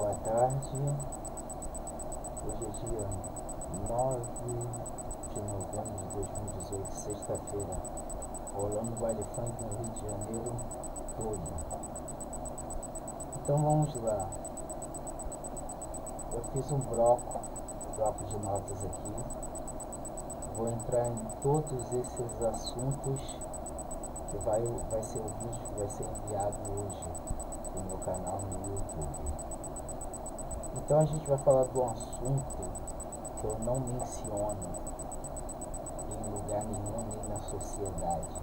Boa tarde, hoje é dia 9 de novembro de 2018, sexta-feira, rolando o baile funk no Rio de Janeiro todo. Então vamos lá, eu fiz um bloco de notas aqui, vou entrar em todos esses assuntos que vai ser o vídeo que vai ser enviado hoje no meu canal no YouTube. Então a gente vai falar de um assunto que eu não menciono em lugar nenhum, nem na sociedade,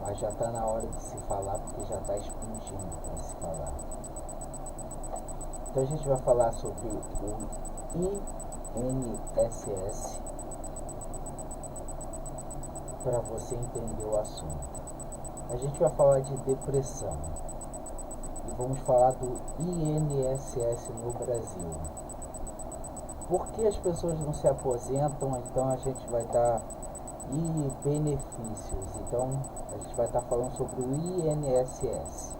mas já está na hora de se falar porque já está explodindo para se falar. Então a gente vai falar sobre o INSS para você entender o assunto. A gente vai falar de depressão e vamos falar do INSS no Brasil. Por que as pessoas não se aposentam? Então a gente vai estar e benefícios. Então a gente vai estar falando sobre o INSS.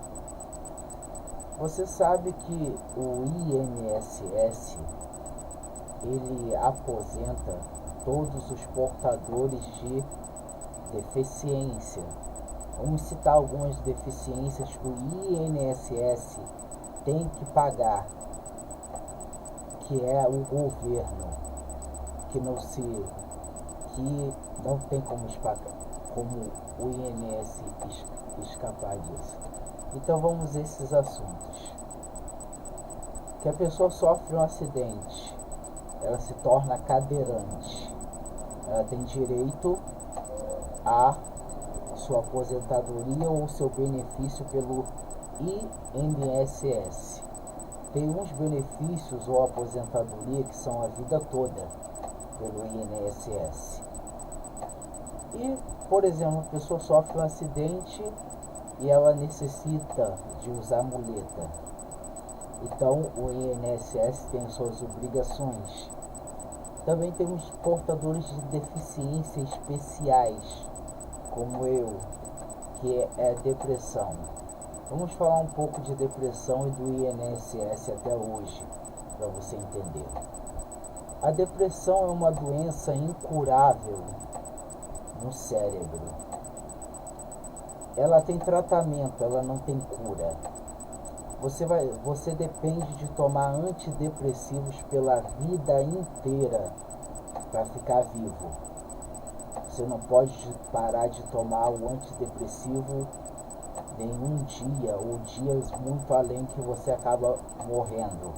Você sabe que o INSS ele aposenta todos os portadores de deficiência. Vamos citar algumas deficiências que o INSS tem que pagar, que é o governo, que não tem como o INSS escapar disso. Então vamos a esses assuntos. Que a pessoa sofre um acidente, ela se torna cadeirante, ela tem direito a sua aposentadoria ou seu benefício pelo INSS. Tem uns benefícios ou aposentadoria que são a vida toda pelo INSS. E, por exemplo, a pessoa sofre um acidente e ela necessita de usar muleta. Então o INSS tem suas obrigações. Também temos portadores de deficiência especiais, como eu, que é depressão. Vamos falar um pouco de depressão e do INSS até hoje, para você entender. A depressão é uma doença incurável no cérebro. Ela tem tratamento, ela não tem cura. Você depende de tomar antidepressivos pela vida inteira para ficar vivo. Você não pode parar de tomar o antidepressivo nenhum dia ou dias muito além que você acaba morrendo.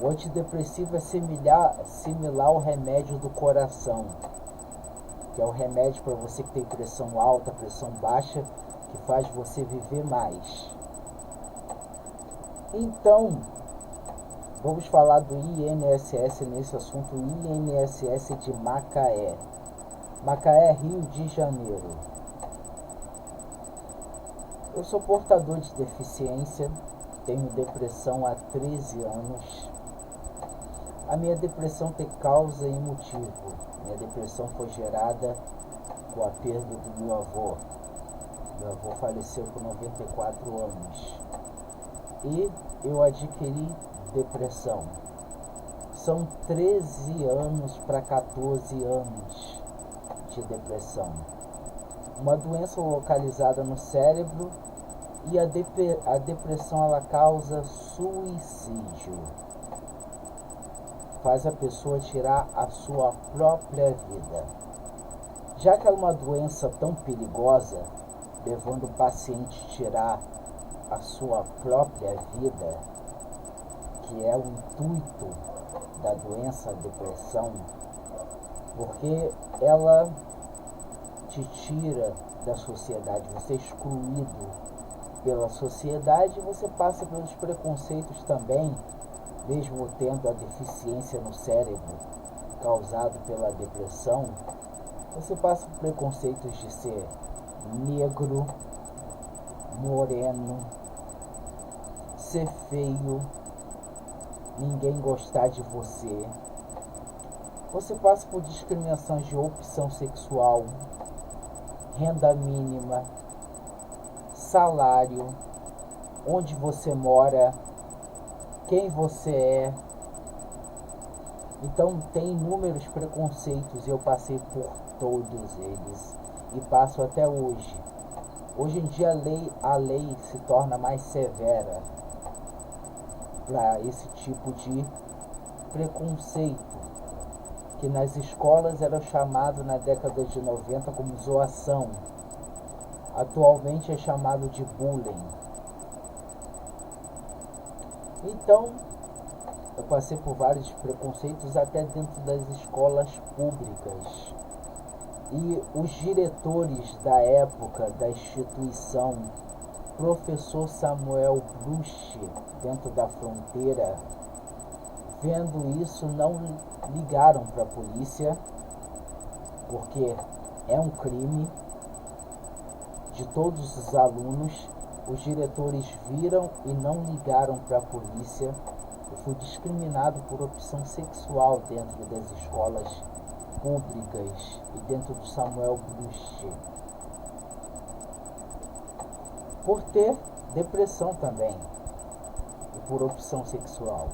O antidepressivo é similar ao remédio do coração, que é o remédio para você que tem pressão alta, pressão baixa, que faz você viver mais. Então, vamos falar do INSS nesse assunto, o INSS de Macaé. Macaé, Rio de Janeiro. Eu sou portador de deficiência, tenho depressão há 13 anos. A minha depressão tem causa e motivo. Minha depressão foi gerada com a perda do meu avô. Meu avô faleceu com 94 anos. E eu adquiri depressão. São 13 anos para 14 anos de depressão. Uma doença localizada no cérebro, e a depressão ela causa suicídio. Faz a pessoa tirar a sua própria vida. Já que é uma doença tão perigosa, levando o paciente a tirar a sua própria vida, que é o intuito da doença, a depressão, porque ela te tira da sociedade, você é excluído pela sociedade, você passa pelos preconceitos também, mesmo tendo a deficiência no cérebro causado pela depressão, você passa por preconceitos de ser negro, moreno, ser feio, ninguém gostar de você. Você passa por discriminações de opção sexual, renda mínima, salário, onde você mora, quem você é. Então tem inúmeros preconceitos e eu passei por todos eles e passo até hoje. Hoje em dia a lei se torna mais severa para esse tipo de preconceito, que nas escolas era chamado na década de 90 como zoação. Atualmente é chamado de bullying. Então, eu passei por vários preconceitos até dentro das escolas públicas. E os diretores da época da instituição, professor Samuel Bruch, dentro da Fronteira, vendo isso, não ligaram para a polícia, porque é um crime. De todos os alunos, os diretores viram e não ligaram para a polícia. Eu fui discriminado por opção sexual dentro das escolas públicas e dentro do Samuel Bruch, por ter depressão também e por opção sexual.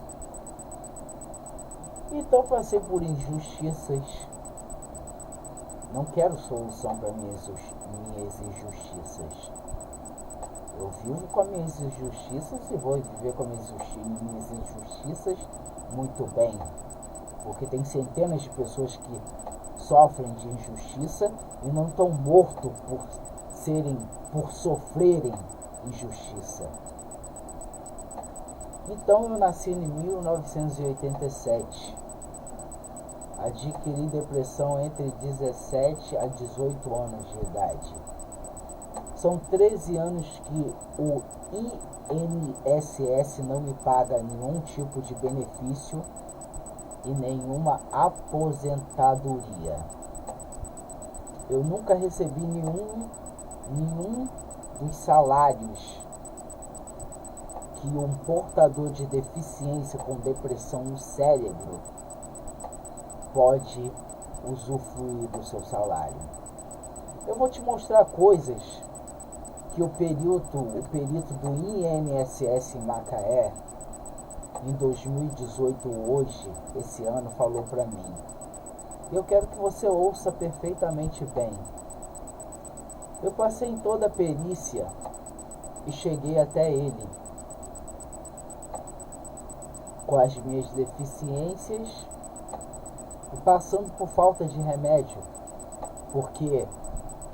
Então passei por injustiças. Não quero solução para minhas injustiças. Eu vivo com as minhas injustiças e vou viver com as minhas injustiças muito bem. Porque tem centenas de pessoas que sofrem de injustiça e não estão mortos por sofrerem injustiça. Então eu nasci em 1987. Adquiri depressão entre 17 a 18 anos de idade. São 13 anos que o INSS não me paga nenhum tipo de benefício e nenhuma aposentadoria. Eu nunca recebi nenhum dos salários que um portador de deficiência com depressão no cérebro pode usufruir do seu salário. Eu vou te mostrar coisas que o perito do INSS em Macaé, em 2018, hoje, esse ano, falou para mim. Eu quero que você ouça perfeitamente bem. Eu passei em toda a perícia e cheguei até ele com as minhas deficiências e passando por falta de remédio, porque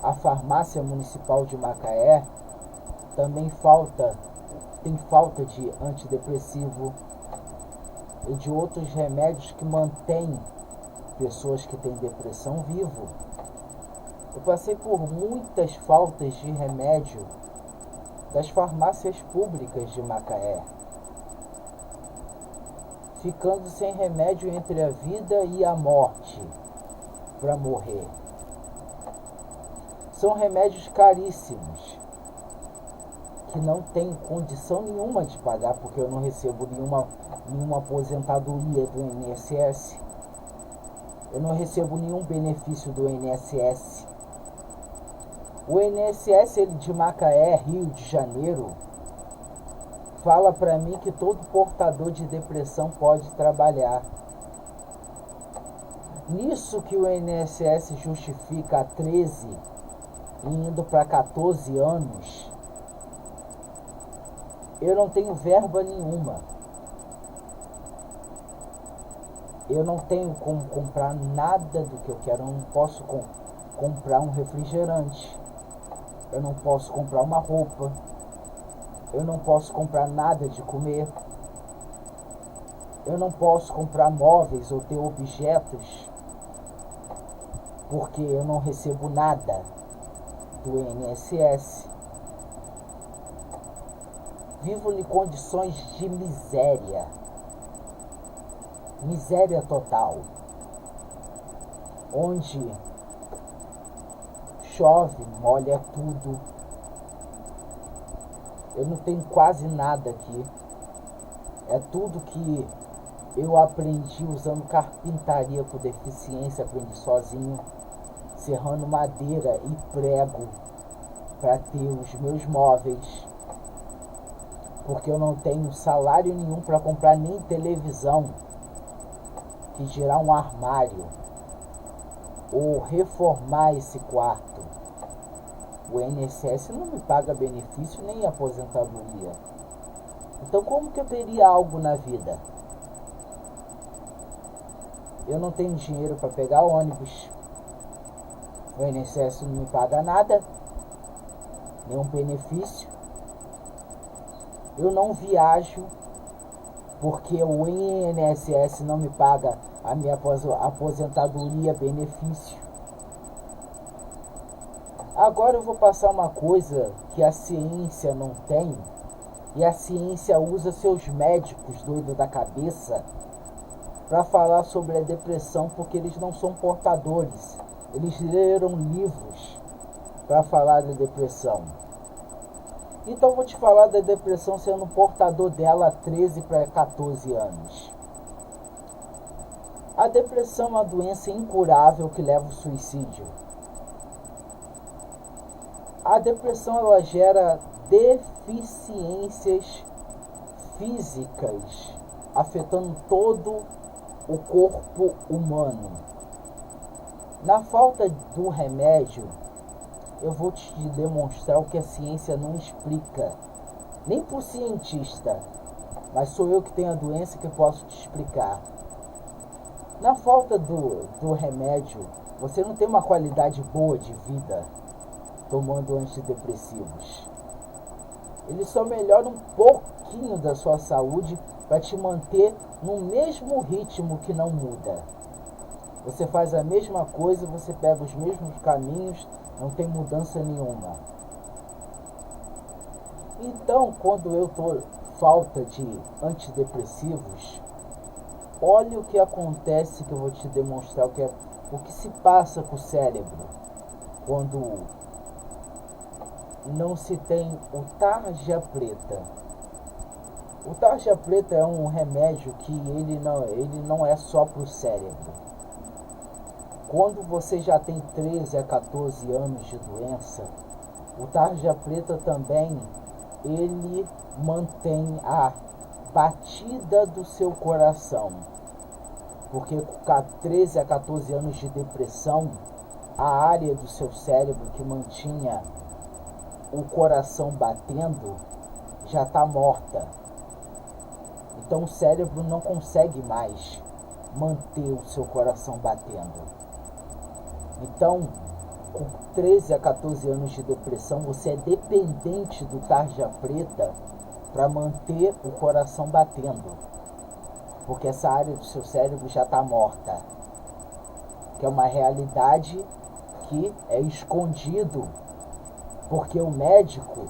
a farmácia municipal de Macaé também tem falta de antidepressivo e de outros remédios que mantêm pessoas que têm depressão vivo. Eu passei por muitas faltas de remédio das farmácias públicas de Macaé, ficando sem remédio entre a vida e a morte para morrer. São remédios caríssimos que não tem condição nenhuma de pagar, porque eu não recebo nenhuma aposentadoria do INSS. Eu não recebo nenhum benefício do INSS. O INSS, ele de Macaé, Rio de Janeiro, fala para mim que todo portador de depressão pode trabalhar. Nisso que o INSS justifica a 13 e indo para 14 anos, eu não tenho verba nenhuma. Eu não tenho como comprar nada do que eu quero. Eu não posso comprar um refrigerante. Eu não posso comprar uma roupa. Eu não posso comprar nada de comer. Eu não posso comprar móveis ou ter objetos, porque eu não recebo nada do INSS. Vivo em condições de miséria. Miséria total. Onde chove, molha tudo. Eu não tenho quase nada aqui. É tudo que eu aprendi usando carpintaria por deficiência, aprendi sozinho, serrando madeira e prego para ter os meus móveis. porque eu não tenho salário nenhum para comprar nem televisão, que dirá um armário, ou reformar esse quarto. O INSS não me paga benefício nem aposentadoria. Então como que eu teria algo na vida? Eu não tenho dinheiro para pegar ônibus. O INSS não me paga nada, nenhum benefício. Eu não viajo porque o INSS não me paga a minha aposentadoria, benefício. Agora eu vou passar uma coisa que a ciência não tem, e a ciência usa seus médicos doidos da cabeça para falar sobre a depressão, porque eles não são portadores. Eles leram livros para falar da depressão. Então eu vou te falar da depressão sendo portador dela há 13 para 14 anos. A depressão é uma doença incurável que leva ao suicídio. A depressão ela gera deficiências físicas, afetando todo o corpo humano. Na falta do remédio, eu vou te demonstrar o que a ciência não explica, nem por cientista, mas sou eu que tenho a doença que posso te explicar. Na falta do remédio, você não tem uma qualidade boa de vida tomando antidepressivos. Eles só melhoram um pouquinho da sua saúde para te manter no mesmo ritmo que não muda. Você faz a mesma coisa, você pega os mesmos caminhos, não tem mudança nenhuma. Então, quando eu estou falta de antidepressivos, olha o que acontece, que eu vou te demonstrar o que se passa com o cérebro quando não se tem o tarja preta. O tarja preta é um remédio que ele não é só para o cérebro. Quando você já tem 13 a 14 anos de doença, o tarja preta também, ele mantém a batida do seu coração. Porque com 13 a 14 anos de depressão, a área do seu cérebro que mantinha o coração batendo já está morta. Então o cérebro não consegue mais manter o seu coração batendo. Então, com 13 a 14 anos de depressão, você é dependente do tarja preta para manter o coração batendo. Porque essa área do seu cérebro já está morta. Que é uma realidade que é escondido. Porque o médico,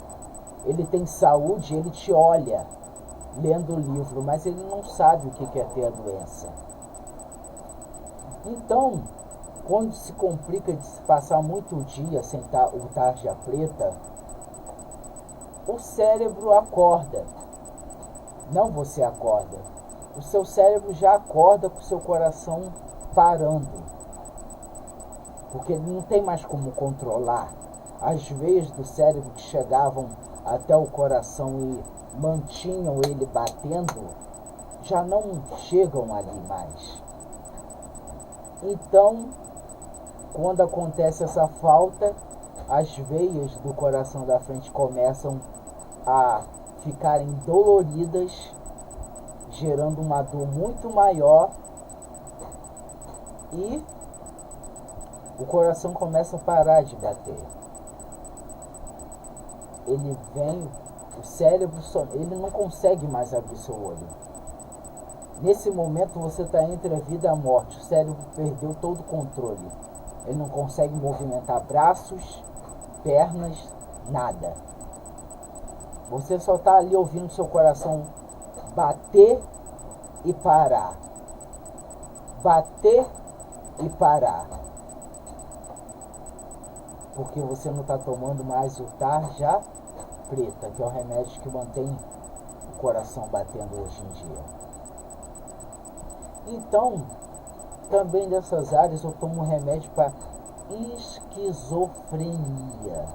ele tem saúde, ele te olha lendo o livro, mas ele não sabe o que é ter a doença. Então, quando se complica de se passar muito dia sem o tarja preta, o cérebro acorda. Não você acorda. O seu cérebro já acorda com o seu coração parando. Porque ele não tem mais como controlar. As veias do cérebro que chegavam até o coração e mantinham ele batendo, já não chegam ali mais. Então, quando acontece essa falta, as veias do coração da frente começam a ficarem doloridas, gerando uma dor muito maior, e o coração começa a parar de bater. O cérebro, ele não consegue mais abrir seu olho. Nesse momento você está entre a vida e a morte. O cérebro perdeu todo o controle. Ele não consegue movimentar braços, pernas, nada. Você só está ali ouvindo seu coração bater e parar. Bater e parar. Porque você não está tomando mais o tarja preta, que é o remédio que mantém o coração batendo hoje em dia. Então, também dessas áreas eu tomo remédio para esquizofrenia.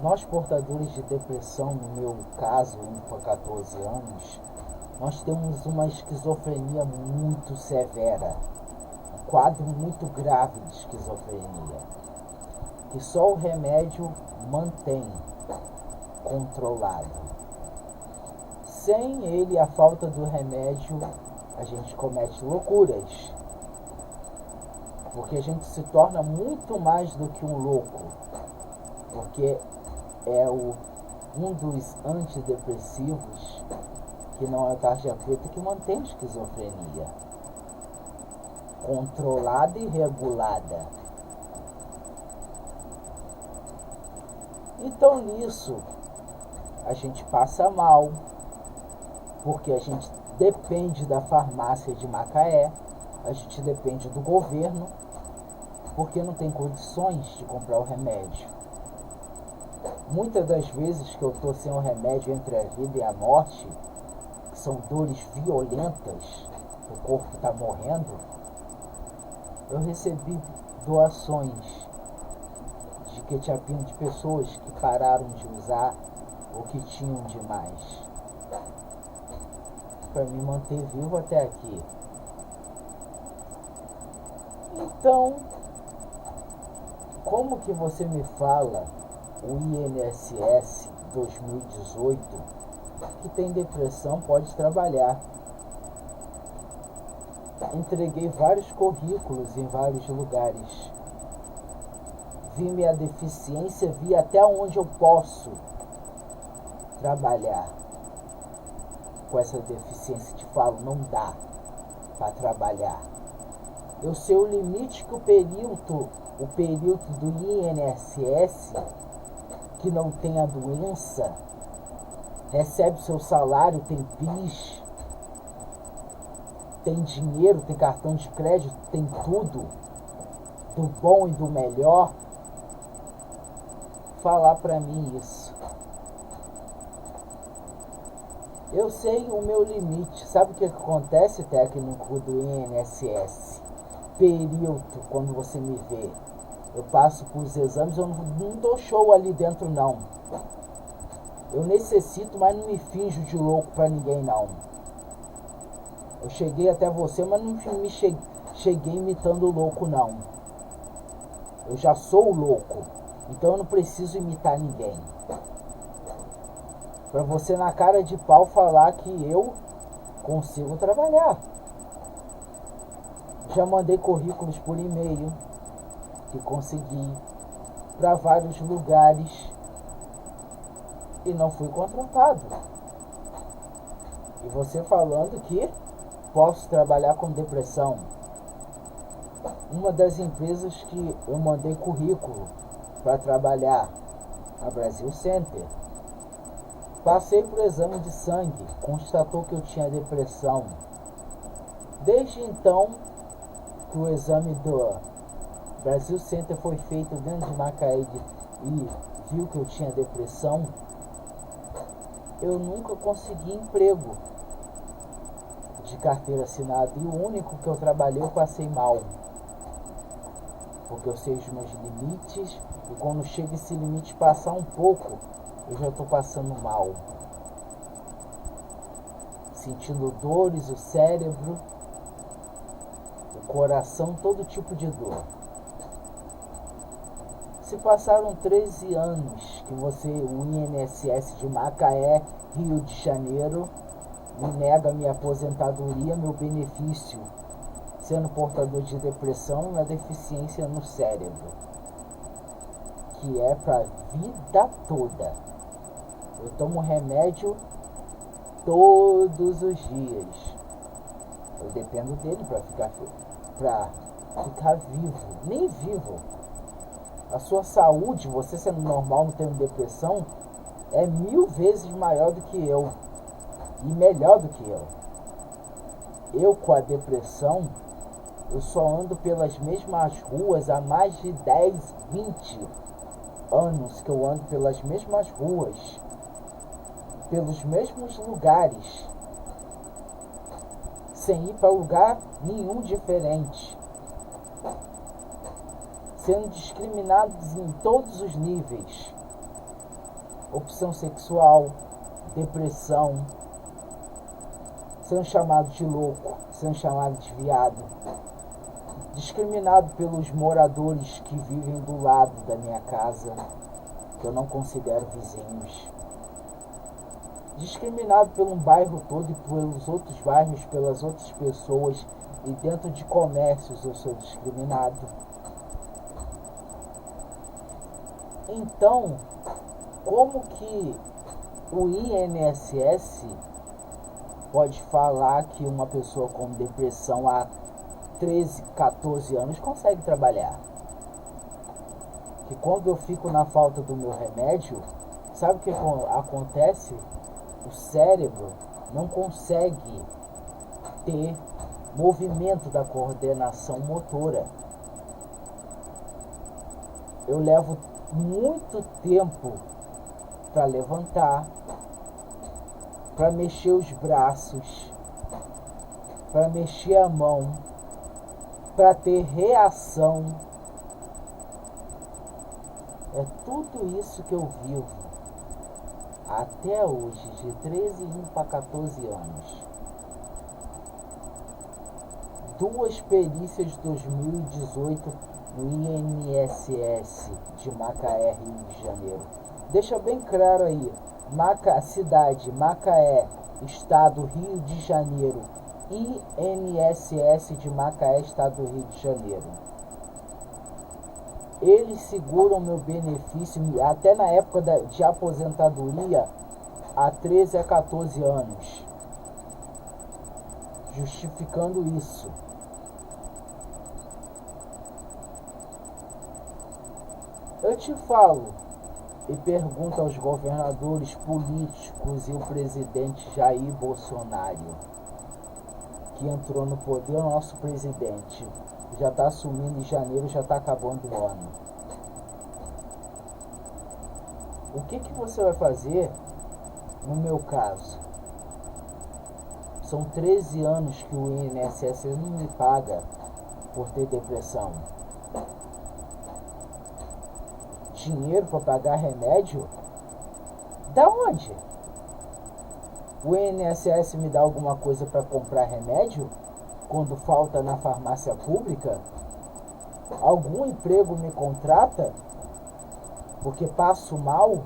Nós portadores de depressão, no meu caso, com 14 anos, nós temos uma esquizofrenia muito severa, um quadro muito grave de esquizofrenia, que só o remédio mantém controlado. Sem ele, a falta do remédio, a gente comete loucuras, porque a gente se torna muito mais do que um louco, porque é um dos antidepressivos, que não é a tarja preta, que mantém a esquizofrenia controlada e regulada. Então nisso a gente passa mal, porque a gente depende da farmácia de Macaé, a gente depende do governo, porque não tem condições de comprar o remédio. Muitas das vezes que eu estou sem o remédio entre a vida e a morte, que são dores violentas, o corpo está morrendo, eu recebi doações de quetiapina de pessoas que pararam de usar ou que tinham demais, para me manter vivo até aqui. Então, como que você me fala o INSS 2018 que tem depressão pode trabalhar? Entreguei vários currículos em vários lugares. Vi minha deficiência, vi até onde eu posso trabalhar com essa deficiência. Te falo, não dá para trabalhar. Eu sei o limite que o período do INSS, que não tem a doença, recebe seu salário, tem PIS, tem dinheiro, tem cartão de crédito, tem tudo, do bom e do melhor, falar para mim isso. Eu sei o meu limite. Sabe o que acontece, técnico do INSS? Período, quando você me vê, eu passo por os exames, eu não dou show ali dentro não. Eu necessito, mas não me finjo de louco pra ninguém não. Eu cheguei até você, mas não me cheguei imitando louco não. Eu já sou louco, então eu não preciso imitar ninguém. Pra você na cara de pau falar que eu consigo trabalhar. Já mandei currículos por e-mail que consegui para vários lugares e não fui contratado. E você falando que posso trabalhar com depressão. Uma das empresas que eu mandei currículo para trabalhar, a Brasil Center, passei por exame de sangue, constatou que eu tinha depressão. Desde então que o exame do Brasil Center foi feito dentro de Macaé e viu que eu tinha depressão, eu nunca consegui emprego de carteira assinada, e o único que eu trabalhei eu passei mal, porque eu sei os meus limites, e quando chega esse limite passar um pouco, eu já estou passando mal, sentindo dores, o cérebro, o coração, todo tipo de dor. Se passaram 13 anos que o INSS de Macaé, Rio de Janeiro, me nega minha aposentadoria, meu benefício, sendo portador de depressão e uma deficiência no cérebro, que é para a vida toda. Eu tomo remédio todos os dias. Eu dependo dele para ficar vivo, nem vivo. A sua saúde, você sendo normal, não tendo depressão, é 1000 vezes maior do que eu e melhor do que eu. Eu com a depressão, eu só ando pelas mesmas ruas há mais de 10, 20 anos que eu ando pelas mesmas ruas, pelos mesmos lugares, sem ir para lugar nenhum diferente, sendo discriminados em todos os níveis, opção sexual, depressão, sendo chamado de louco, sendo chamado de viado, discriminado pelos moradores que vivem do lado da minha casa, que eu não considero vizinhos, discriminado pelo bairro todo e pelos outros bairros, pelas outras pessoas, e dentro de comércios eu sou discriminado. Então, como que o INSS pode falar que uma pessoa com depressão há 13, 14 anos consegue trabalhar? Que quando eu fico na falta do meu remédio, sabe o que acontece? O cérebro não consegue ter movimento da coordenação motora. Eu levo muito tempo para levantar, para mexer os braços, para mexer a mão, para ter reação. É tudo isso que eu vivo até hoje, de 13 indo para 14 anos. 2 perícias de 2018 no INSS de Macaé, Rio de Janeiro. Deixa bem claro aí, cidade, Macaé, estado Rio de Janeiro, INSS de Macaé, estado do Rio de Janeiro. Eles seguram meu benefício até na época de aposentadoria há 13 a 14 anos, justificando isso. Eu te falo e pergunto aos governadores políticos e o presidente Jair Bolsonaro, que entrou no poder, o nosso presidente já está assumindo em janeiro, já está acabando o ano. O que você vai fazer no meu caso? São 13 anos que o INSS não me paga por ter depressão. Dinheiro para pagar remédio? Da onde? O INSS me dá alguma coisa para comprar remédio quando falta na farmácia pública? Algum emprego me contrata porque passo mal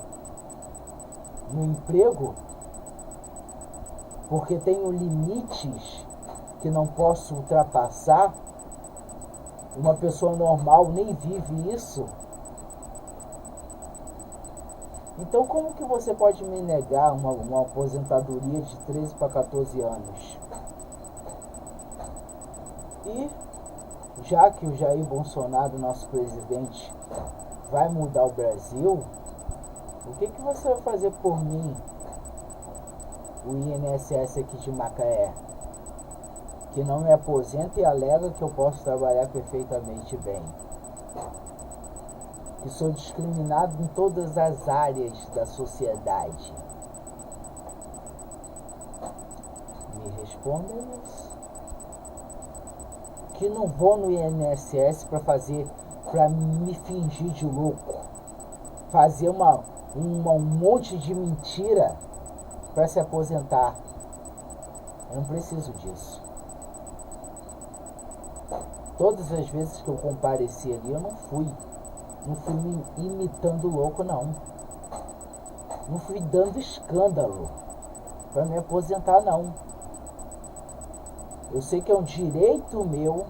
no emprego? Porque tenho limites que não posso ultrapassar? Uma pessoa normal nem vive isso. Então como que você pode me negar uma aposentadoria de 13 para 14 anos? E já que o Jair Bolsonaro, nosso presidente, vai mudar o Brasil, o que você vai fazer por mim, o INSS aqui de Macaé, que não me aposenta e alega que eu posso trabalhar perfeitamente bem? Que sou discriminado em todas as áreas da sociedade. Me responda isso. Que não vou no INSS para me fingir de louco, fazer um monte de mentira para se aposentar. Eu não preciso disso. Todas as vezes que eu compareci ali, eu não fui me imitando louco, não. Não fui dando escândalo para me aposentar, não. Eu sei que é um direito meu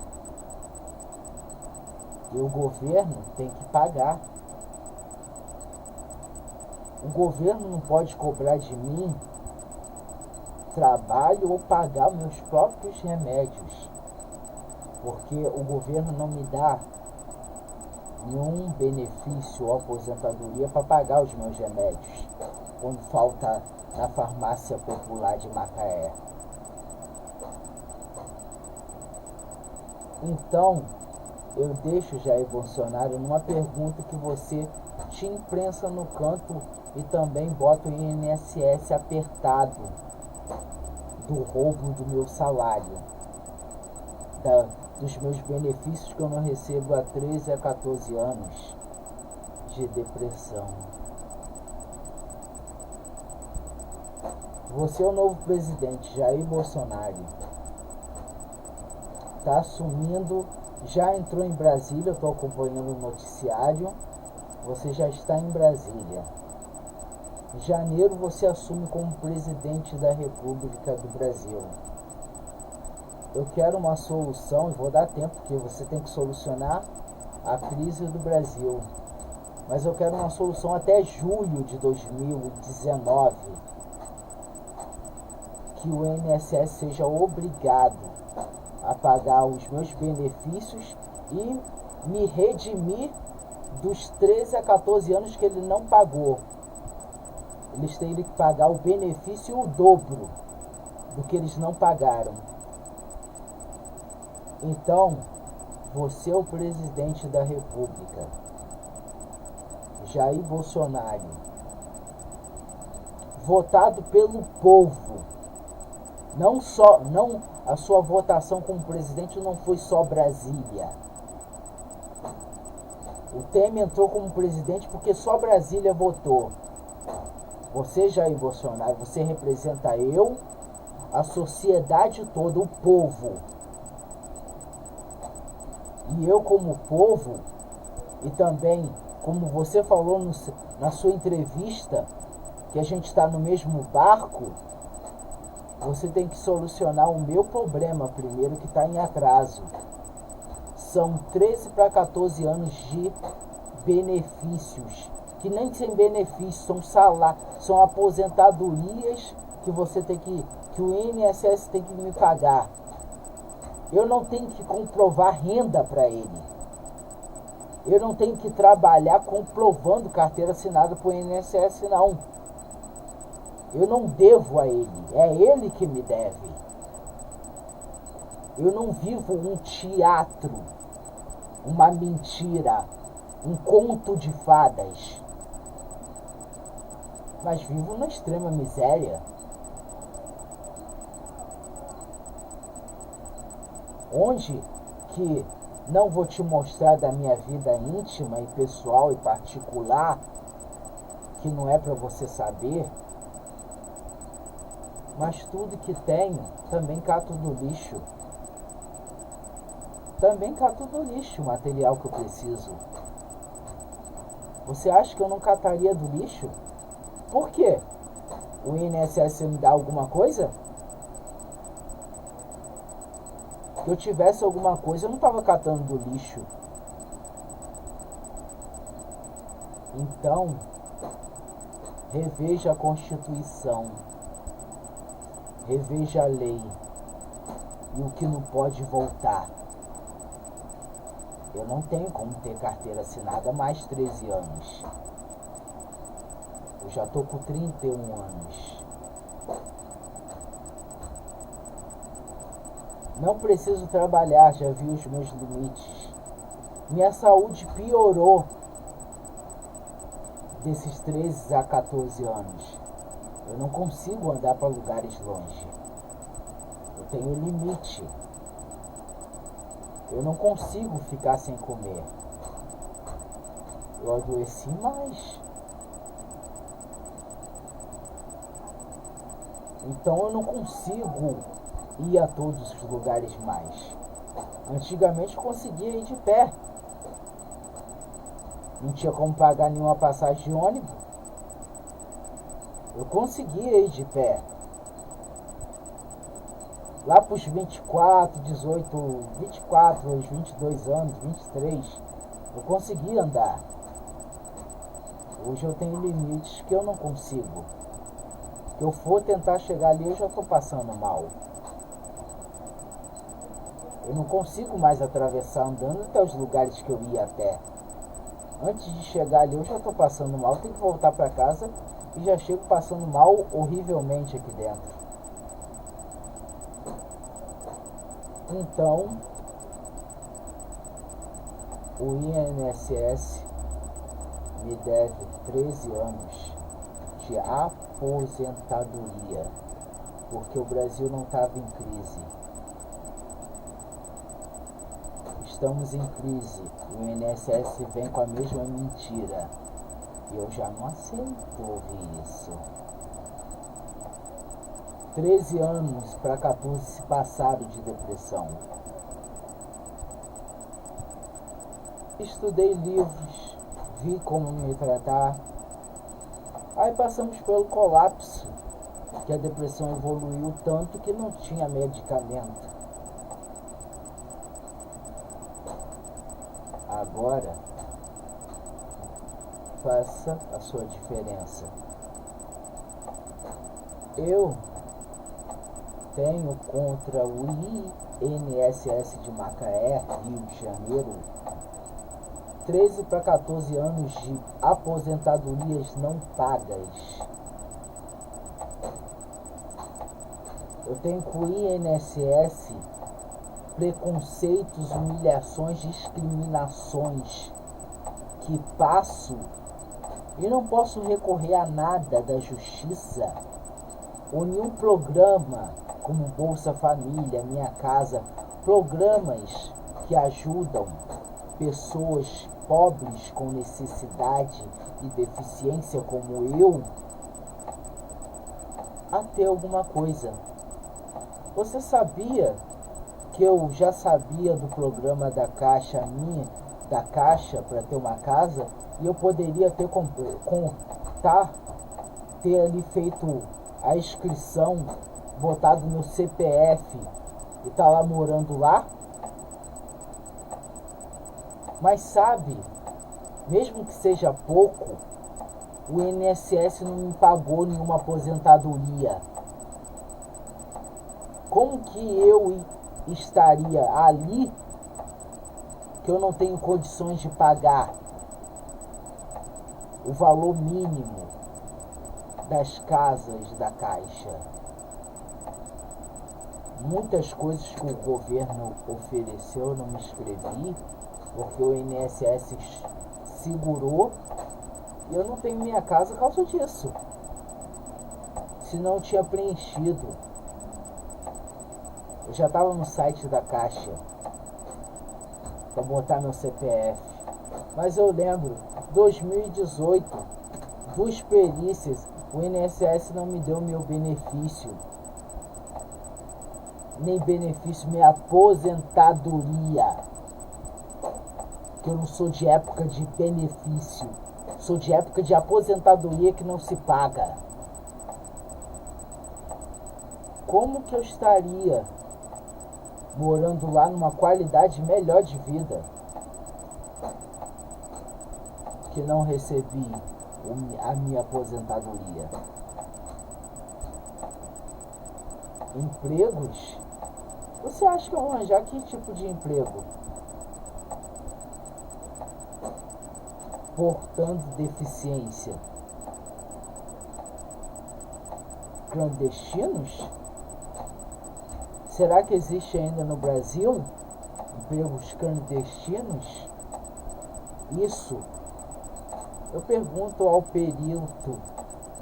e o governo tem que pagar. O governo não pode cobrar de mim trabalho ou pagar meus próprios remédios, porque o governo não me dá nenhum benefício ou aposentadoria para pagar os meus remédios quando falta na farmácia popular de Macaé. Então, eu deixo Jair Bolsonaro numa pergunta que você te imprensa no canto e também bota o INSS apertado do roubo do meu salário, dos meus benefícios que eu não recebo há 13 a 14 anos de depressão. Você é o novo presidente, Jair Bolsonaro. Está assumindo, já entrou em Brasília, eu estou acompanhando o noticiário. Você já está em Brasília. Em janeiro você assume como presidente da República do Brasil. Eu quero uma solução, e vou dar tempo, porque você tem que solucionar a crise do Brasil. Mas eu quero uma solução até julho de 2019. Que o INSS seja obrigado a pagar os meus benefícios e me redimir dos 13 a 14 anos que ele não pagou. Eles teriam que pagar o benefício e o dobro do que eles não pagaram. Então, você é o presidente da República, Jair Bolsonaro, votado pelo povo. Não, a sua votação como presidente não foi só Brasília. O Temer entrou como presidente porque só Brasília votou. Você, Jair Bolsonaro, você representa eu, a sociedade toda, o povo. E eu, como povo, e também, como você falou na sua entrevista, que a gente está no mesmo barco, você tem que solucionar o meu problema primeiro, que está em atraso. São 13 para 14 anos de benefícios, que nem sem benefícios, são salários, são aposentadorias que o INSS tem que me pagar. Eu não tenho que comprovar renda para ele. Eu não tenho que trabalhar comprovando carteira assinada para o INSS, não. Eu não devo a ele, é ele que me deve. Eu não vivo um teatro, uma mentira, um conto de fadas. Mas vivo na extrema miséria. Onde que não vou te mostrar da minha vida íntima e pessoal e particular, que não é para você saber, mas tudo que tenho também cato do lixo. Também cato do lixo o material que eu preciso. Você acha que eu não cataria do lixo? Por quê? O INSS me dá alguma coisa? Se eu tivesse alguma coisa, eu não estava catando do lixo. Então, reveja a Constituição, reveja a lei e o que não pode voltar. Eu não tenho como ter carteira assinada há mais 13 anos. Eu já estou com 31 anos. Não preciso trabalhar, já vi os meus limites. Minha saúde piorou desses 13 a 14 anos. Eu não consigo andar para lugares longe. Eu tenho limite. Eu não consigo ficar sem comer. Eu adoeci mais. Então eu não consigo ir a todos os lugares mais. Antigamente eu conseguia ir de pé. Não tinha como pagar nenhuma passagem de ônibus. Eu conseguia ir de pé. Lá para os 24, aos 22 anos, 23, eu conseguia andar. Hoje eu tenho limites que eu não consigo. Se eu for tentar chegar ali, eu já estou passando mal. Eu não consigo mais atravessar andando até os lugares que eu ia até. Antes de chegar ali, eu já estou passando mal. Tenho que voltar para casa e já chego passando mal horrivelmente aqui dentro. Então, o INSS me deve 13 anos de aposentadoria, porque o Brasil não estava em crise. Estamos em crise. O INSS vem com a mesma mentira. E eu já não aceito ouvir isso. 13 anos para 14 se passaram de depressão. Estudei livros, vi como me tratar. Aí passamos pelo colapso, que a depressão evoluiu tanto que não tinha medicamento. Agora, faça a sua diferença. Eu tenho contra o INSS de Macaé, Rio de Janeiro, 13 para 14 anos de aposentadorias não pagas. Eu tenho com o INSS preconceitos, humilhações, discriminações que passo e não posso recorrer a nada da justiça ou nenhum programa como Bolsa Família, Minha Casa, programas que ajudam pessoas pobres com necessidade e deficiência como eu a ter alguma coisa. Você sabia que eu já sabia do programa da Caixa para ter uma casa, e eu poderia ter ter ali feito a inscrição, botado meu CPF e tá lá morando lá? Mas sabe, mesmo que seja pouco, o INSS não me pagou nenhuma aposentadoria. Como que eu estaria ali que eu não tenho condições de pagar o valor mínimo das casas da Caixa? Muitas coisas que o governo ofereceu eu não me inscrevi, porque o INSS segurou e eu não tenho minha casa por causa disso. Se não tinha preenchido. Eu já estava no site da Caixa para botar meu CPF. Mas eu lembro, 2018, 2 perícias, o INSS não me deu meu benefício. Nem benefício, minha aposentadoria. Que eu não sou de época de benefício. Sou de época de aposentadoria que não se paga. Como que eu estaria morando lá numa qualidade melhor de vida que não recebi a minha aposentadoria? Empregos? Você acha que eu vou arranjar que tipo de emprego? Portando deficiência? Clandestinos? Será que existe ainda no Brasil empregos clandestinos? Isso eu pergunto ao perito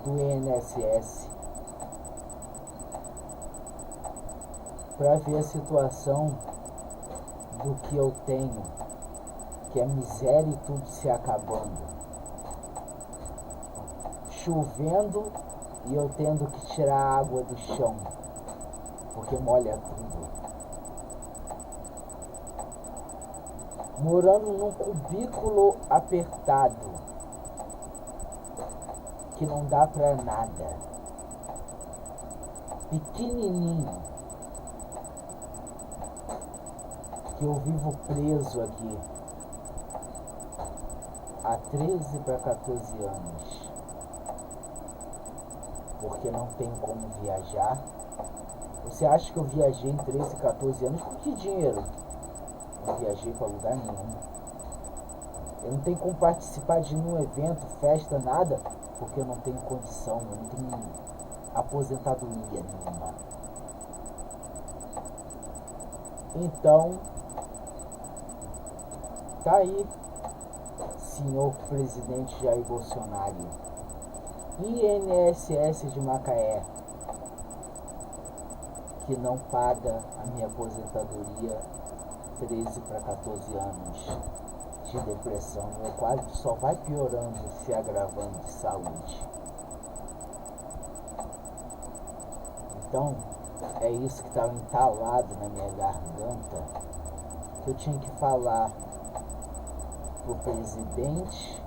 do INSS para ver a situação do que eu tenho, que é miséria e tudo se acabando. Chovendo e eu tendo que tirar a água do chão, porque molha tudo. Morando num cubículo apertado, que não dá pra nada. Pequenininho, que eu vivo preso aqui há 13 para 14 anos, porque não tem como viajar. Você acha que eu viajei em 13, 14 anos com que dinheiro? Não viajei para lugar nenhum. Eu não tenho como participar de nenhum evento, festa, nada, porque eu não tenho condição, eu não tenho aposentadoria nenhuma. Então, tá aí, senhor presidente Jair Bolsonaro. INSS de Macaé, que não paga a minha aposentadoria, 13 para 14 anos de depressão. Meu quadro só vai piorando, se agravando de saúde. Então, é isso que estava entalado na minha garganta, que eu tinha que falar pro presidente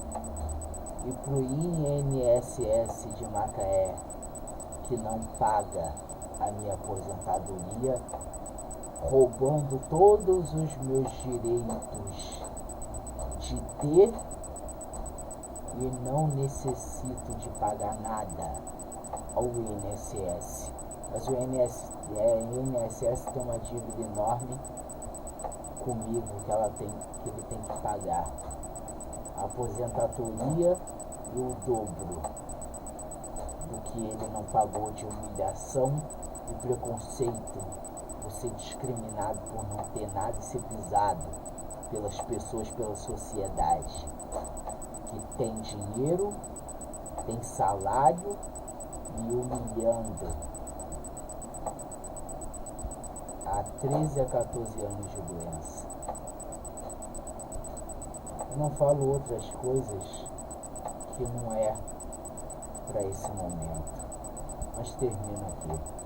e pro INSS de Macaé, que não paga a minha aposentadoria, roubando todos os meus direitos de ter, e não necessito de pagar nada ao INSS. Mas o INSS tem uma dívida enorme comigo que ele tem que pagar. A aposentadoria e o dobro do que ele não pagou de humilhação e preconceito, por ser discriminado, por não ter nada e ser pisado pelas pessoas, pela sociedade, que tem dinheiro, tem salário, me humilhando há 13 a 14 anos de doença. Eu não falo outras coisas que não é para esse momento, mas termino aqui.